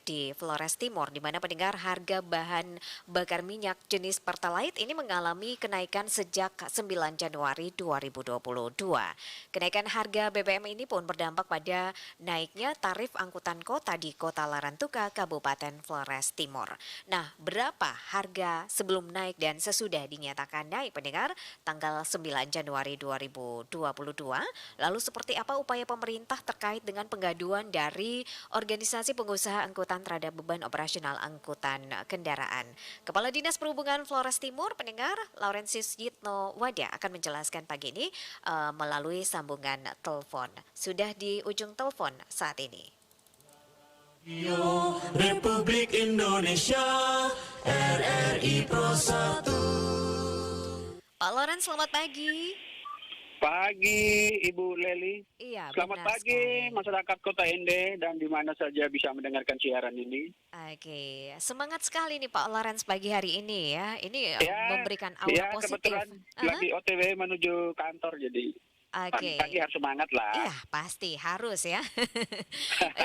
di Flores Timur, di mana pendengar harga bahan bakar minyak jenis Pertalite ini mengalami kenaikan sejak 9 Januari 2022. Kenaikan harga BBM ini pun berdampak pada naiknya tarif angkutan kota di Kota Larantuka, Kabupaten Flores Timur. Nah, berapa harga sebelum naik dan sesudah dinyatakan naik pendengar tanggal 9 Januari 2022? Lalu seperti apa upaya pemerintah terkait dengan pengaduan dari organisasi pengusaha angkutan terhadap beban operasional angkutan kendaraan? Kepala Dinas Perhubungan Flores Timur, pendengar Laurentius Yitno Wada akan menjelaskan pagi ini melalui sambungan telepon. Sudah di ujung telepon saat ini. Radio Republik Indonesia RRI Pro 1. Pak Loren, selamat pagi. Pagi Ibu Leli. Iya, Selamat benar pagi sekali. masyarakat Kota Ende dan di mana saja bisa mendengarkan siaran ini. Oke, semangat sekali nih Pak Loren pagi hari ini ya. Ini Ya, memberikan aura positif. kebetulan lagi OTW menuju kantor jadi Oke. pagi-pagi harus semangat lah. Iya, pasti harus ya.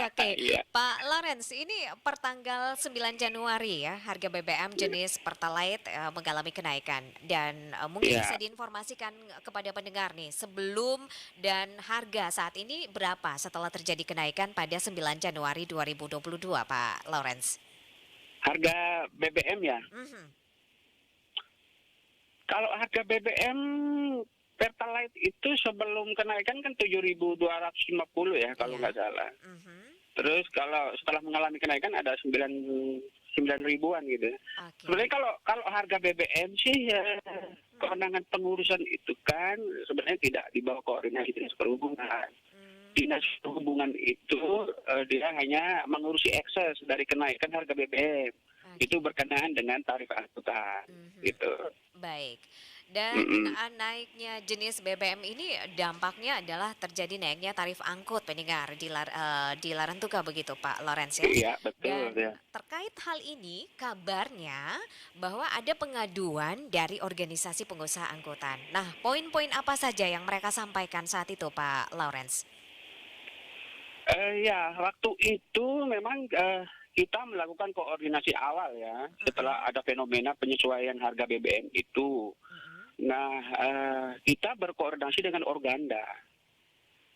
Oke, Iya. Pak Lawrence, ini pertanggal 9 Januari ya, harga BBM jenis Pertalite mengalami kenaikan dan mungkin Iya. bisa diinformasikan kepada pendengar nih, sebelum dan harga saat ini berapa setelah terjadi kenaikan pada 9 Januari 2022, Pak Lawrence? Harga BBM ya. Mhm. Kalau harga BBM Pertalite itu sebelum kenaikan kan 7.250 ya kalau Iya. nggak salah. Mhm. Terus kalau setelah mengalami kenaikan ada 9 ribuan gitu. Oke. Sebenarnya kalau harga BBM sih ya, kewenangan pengurusan itu kan sebenarnya tidak di bawah koordinasi Dinas Perhubungan. Hmm. Dinas Perhubungan itu dia hanya mengurusi ekses dari kenaikan harga BBM. Oke. Itu berkenaan dengan tarif angkutan Mhm. gitu. Baik. Dan Mm-mm. naiknya jenis BBM ini dampaknya adalah terjadi naiknya tarif angkut pendengar di Larantuka begitu Pak Lawrence ya. Iya, betul Dan ya. terkait hal ini kabarnya bahwa ada pengaduan dari organisasi pengusaha angkutan. Nah, poin-poin apa saja yang mereka sampaikan saat itu Pak Lawrence? Ya, waktu itu memang kita melakukan koordinasi awal ya setelah ada fenomena penyesuaian harga BBM itu. Mhm. Nah, kita berkoordinasi dengan Organda.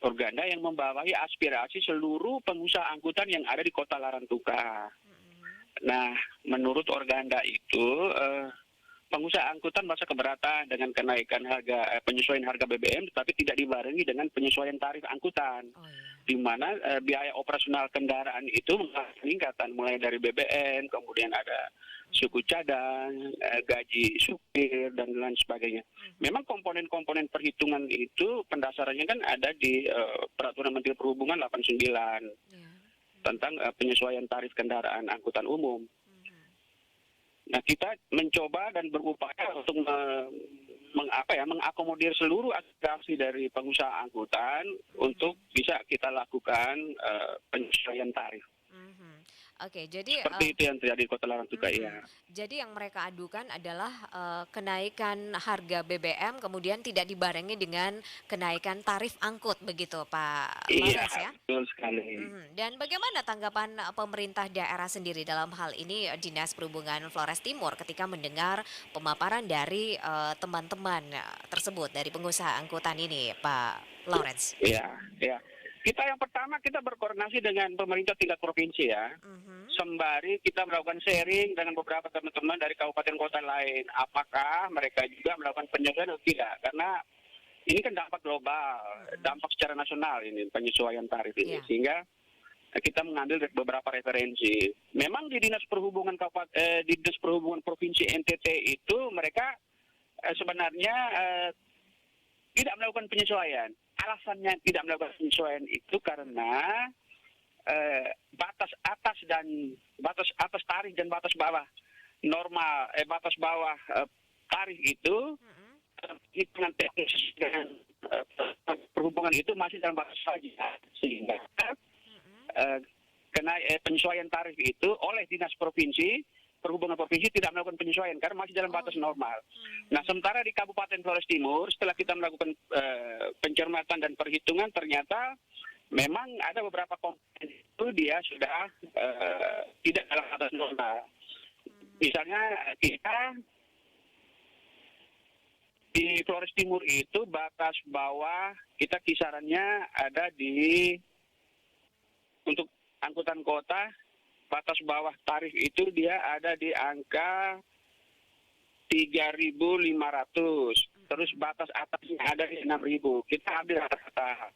Organda yang membawahi aspirasi seluruh pengusaha angkutan yang ada di Kota Larantuka. Mhm. Nah, menurut Organda itu pengusaha angkutan merasa keberatan dengan kenaikan harga penyesuaian harga BBM, tetapi tidak dibarengi dengan penyesuaian tarif angkutan, Oh iya. di mana biaya operasional kendaraan itu mengalami peningkatan mulai dari BBM, kemudian ada suku cadang, gaji supir dan lain sebagainya. Memang komponen-komponen perhitungan itu pendasarannya kan ada di Peraturan Menteri Perhubungan 89 Iya. tentang penyesuaian tarif kendaraan angkutan umum. Mhm. Nah, kita mencoba dan berupaya untuk mengakomodir seluruh aspirasi dari pengusaha angkutan untuk bisa kita lakukan penyesuaian tarif. Mhm. Oke, jadi Seperti itu yang terjadi di Kota Larantuka ya. Jadi yang mereka adukan adalah kenaikan harga BBM kemudian tidak dibarengi dengan kenaikan tarif angkut begitu Pak Iya, Lawrence ya. betul sekali. Dan bagaimana tanggapan pemerintah daerah sendiri dalam hal ini Dinas Perhubungan Flores Timur ketika mendengar pemaparan dari teman-teman tersebut dari pengusaha angkutan ini Pak Lawrence? Iya, iya. Yang pertama kita berkoordinasi dengan pemerintah tingkat provinsi ya. Mhm. Sembari kita melakukan sharing dengan beberapa teman-teman dari kabupaten kota lain. Apakah mereka juga melakukan penyesuaian atau tidak? Karena ini kan dampak global, dampak secara nasional ini penyesuaian tarif ini. Iya. Sehingga kita mengambil beberapa referensi. Memang di Dinas Perhubungan di Dinas Perhubungan Provinsi NTT itu mereka sebenarnya tidak melakukan penyesuaian. Alasannya tidak melakukan penyesuaian itu karena batas atas tarif dan batas bawah normal batas bawah tarif itu Mhm. hitungan teknis dengan perhubungan itu masih dalam batas saja, sehingga penyesuaian tarif itu oleh Dinas Perhubungan Provinsi tidak melakukan penyesuaian karena masih dalam batas normal. Nah, sementara di Kabupaten Flores Timur setelah kita melakukan pencermatan dan perhitungan ternyata memang ada beberapa komponen itu dia sudah tidak dalam atas norma. Misalnya kita di Flores Timur itu batas bawah kita kisarannya ada di untuk angkutan kota batas bawah tarif itu dia ada di angka 3.500. Terus batas atasnya ada di 6.000. Kita ambil rata-rata.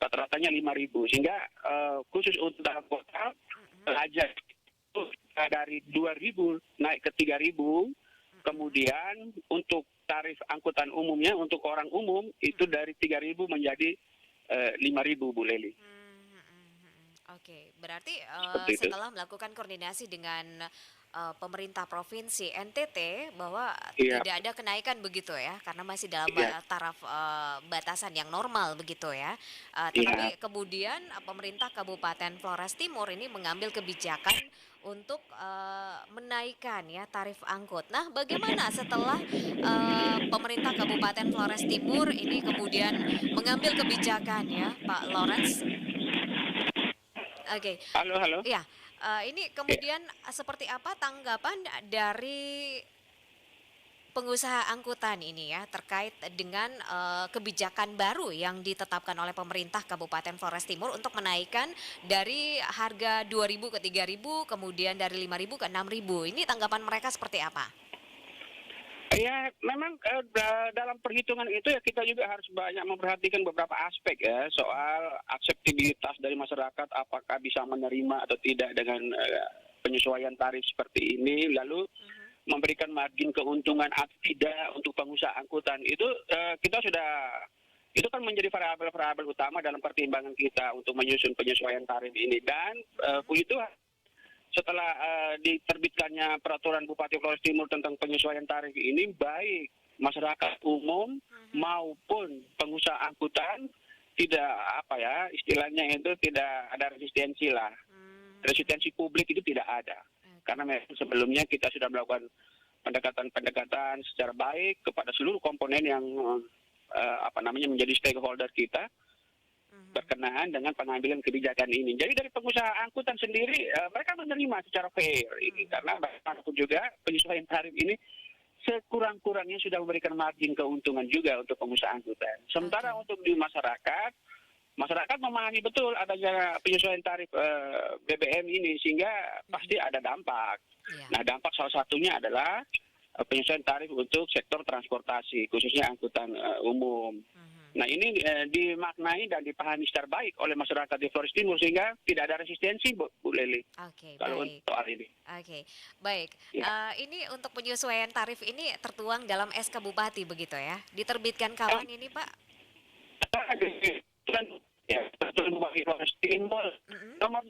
Rata-ratanya 5.000. Sehingga khusus untuk dalam kota pelajar itu dari 2.000 naik ke 3.000. Kemudian untuk tarif angkutan umumnya untuk orang umum itu dari 3.000 menjadi 5.000, Bu Leli. Oke, berarti Seperti itu. setelah melakukan koordinasi dengan pemerintah provinsi NTT bahwa Iya, tidak ada kenaikan begitu ya, karena masih dalam iya, taraf batasan yang normal begitu ya. iya. Tetapi kemudian pemerintah Kabupaten Flores Timur ini mengambil kebijakan untuk menaikkan ya tarif angkut. Nah, bagaimana setelah pemerintah Kabupaten Flores Timur ini kemudian mengambil kebijakan ya, Pak Lawrence? Oke, Halo, halo. ya, ini Ya. kemudian seperti apa tanggapan dari pengusaha angkutan ini ya terkait dengan kebijakan baru yang ditetapkan oleh pemerintah Kabupaten Flores Timur untuk menaikkan dari harga 2.000 ke 3.000, kemudian dari 5.000 ke 6.000. Ini tanggapan mereka seperti apa? Ya, memang dalam perhitungan itu ya kita juga harus banyak memperhatikan beberapa aspek ya soal akseptabilitas dari masyarakat apakah bisa menerima atau tidak dengan penyesuaian tarif seperti ini, lalu memberikan margin keuntungan atau tidak untuk pengusaha angkutan itu kita sudah itu kan menjadi variabel-variabel utama dalam pertimbangan kita untuk menyusun penyesuaian tarif ini dan puji Tuhan setelah diterbitkannya peraturan Bupati Flores Timur tentang penyesuaian tarif ini, baik masyarakat umum maupun pengusaha angkutan tidak apa ya istilahnya itu tidak ada resistensi lah. Resistensi publik itu tidak ada. Karena memang sebelumnya kita sudah melakukan pendekatan-pendekatan secara baik kepada seluruh komponen yang menjadi stakeholder kita berkenaan dengan pengambilan kebijakan ini. Jadi dari pengusaha angkutan sendiri mereka menerima secara fair ini karena bagaimanapun juga penyesuaian tarif ini sekurang-kurangnya sudah memberikan margin keuntungan juga untuk pengusaha angkutan. Sementara untuk di masyarakat memahami betul adanya penyesuaian tarif BBM ini sehingga pasti ada dampak. Ya. Nah, dampak salah satunya adalah penyesuaian tarif untuk sektor transportasi khususnya angkutan umum. Nah ini dimaknai dan dipahami secara baik oleh masyarakat di Flores Timur sehingga tidak ada resistensi, Bu Leli, Oke, kalau baik. untuk hal ini. Oke, baik. Ya. Ini untuk penyesuaian tarif ini tertuang dalam SK Bupati begitu ya? Diterbitkan kapan ini, Pak? Ya, Peraturan Bupati Flores Timur nomor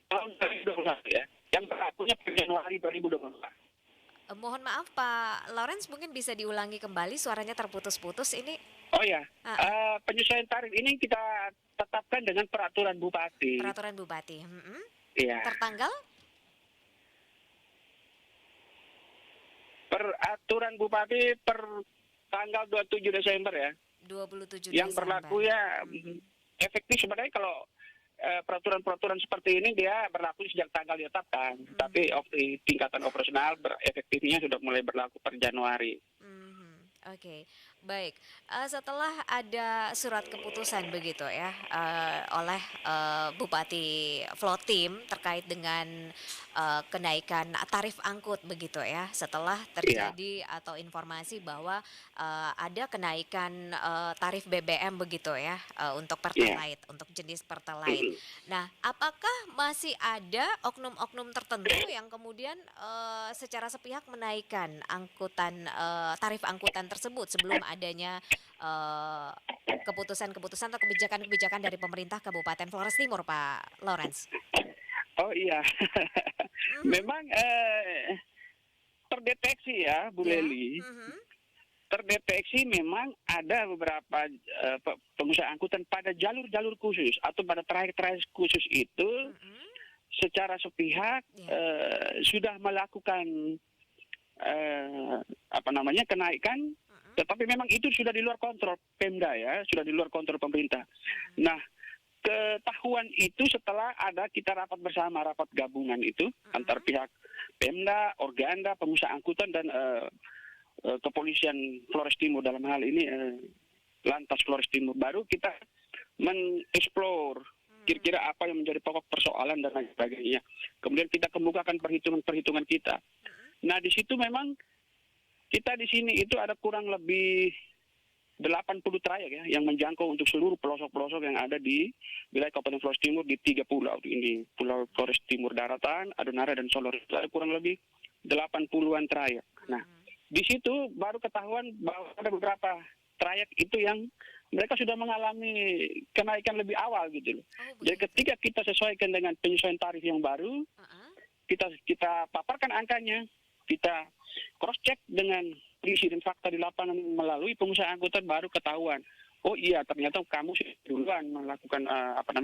tahun 2021 ya, yang berlakunya per Januari 2022. Mohon maaf Pak Lawrence, mungkin bisa diulangi kembali, suaranya terputus-putus ini. Oh ya, penyesuaian tarif ini kita tetapkan dengan peraturan Bupati. Peraturan Bupati. Iya. Tertanggal? Peraturan Bupati per tanggal 27 Desember ya. 27 Yang Desember. berlaku ya efektif sebenarnya kalau peraturan-peraturan seperti ini dia berlaku sejak tanggal ditetapkan, tapi di tingkatan operasional efektifnya sudah mulai berlaku per Januari. Oke, baik. Setelah ada surat keputusan begitu ya oleh Bupati Flotim terkait dengan kenaikan tarif angkut begitu ya. Setelah terjadi atau informasi bahwa ada kenaikan tarif BBM begitu ya untuk Pertalite, untuk jenis Pertalite. Nah, apakah masih ada oknum-oknum tertentu yang kemudian secara sepihak menaikkan tarif angkutan tersebut sebelum adanya keputusan-keputusan atau kebijakan-kebijakan dari pemerintah Kabupaten Flores Timur, Pak Lawrence? Oh iya, memang terdeteksi ya, Bu Leli. Terdeteksi memang ada beberapa pengusaha angkutan pada jalur-jalur khusus atau pada trayek-trayek khusus itu secara sepihak sudah melakukan kenaikan, tetapi memang itu sudah di luar kontrol Pemda ya, sudah di luar kontrol pemerintah. Nah, ketahuan itu setelah ada kita rapat bersama, rapat gabungan itu antar pihak Pemda, Organda, pengusaha angkutan dan kepolisian Flores Timur dalam hal ini Lantas Flores Timur. Baru kita mengeksplor kira-kira apa yang menjadi pokok persoalan dan lain sebagainya. Kemudian kita kemukakan perhitungan-perhitungan kita. Nah, di situ memang kita di sini itu ada kurang lebih 80 trayek ya yang menjangkau untuk seluruh pelosok-pelosok yang ada di wilayah Kabupaten Flores Timur di 3 pulau ini, Pulau Flores Timur Daratan, Adonara dan Solor. Itu ada kurang lebih 80-an trayek. Nah, di situ baru ketahuan bahwa ada beberapa trayek itu yang mereka sudah mengalami kenaikan lebih awal gitu loh. Jadi ketika kita sesuaikan dengan penyesuaian tarif yang baru, kita paparkan angkanya, kita cross check dengan isi dan fakta di lapangan melalui pengusaha angkutan, baru ketahuan. Oh iya, ternyata kamu duluan melakukan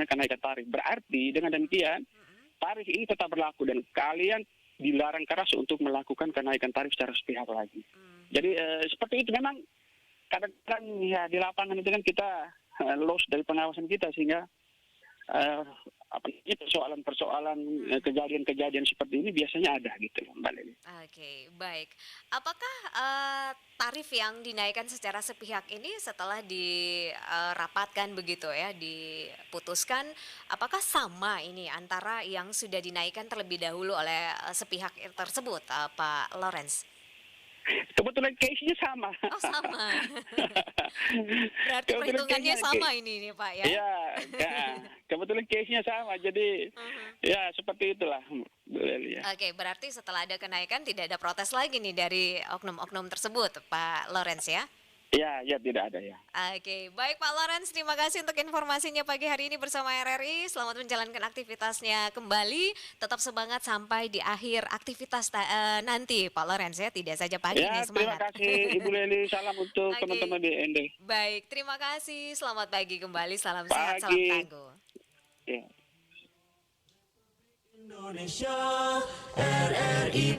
kenaikan tarif. Berarti dengan demikian tarif ini tetap berlaku dan kalian dilarang keras untuk melakukan kenaikan tarif secara sepihak lagi. Jadi seperti itu memang kadang-kadang ya di lapangan itu kan kita loss dari pengawasan kita sehingga persoalan-persoalan kejadian-kejadian seperti ini biasanya ada gitu Mbak Lili. Oke, baik. Apakah tarif yang dinaikkan secara sepihak ini setelah dirapatkan begitu ya, diputuskan, apakah sama ini antara yang sudah dinaikkan terlebih dahulu oleh sepihak tersebut, Pak Lawrence? Kebetulan case-nya sama. Oh, sama. Berarti perhitungannya sama ini nih Pak ya? Iya, kebetulan case-nya sama. Jadi ya seperti itulah. Oke, berarti setelah ada kenaikan tidak ada protes lagi nih dari oknum-oknum tersebut, Pak Lawrence ya? Ya tidak ada ya. Oke, baik Pak Lawrence, terima kasih untuk informasinya pagi hari ini bersama RRI. Selamat menjalankan aktivitasnya kembali. Tetap semangat sampai di akhir aktivitas nanti, Pak Lawrence ya. Tidak saja pagi ya, nih, semangat. Terima kasih Ibu Leli. Salam untuk teman-teman di ND. Baik, terima kasih. Selamat pagi kembali. Salam pagi. Sehat, salam tangguh. Ya. Indonesia RRI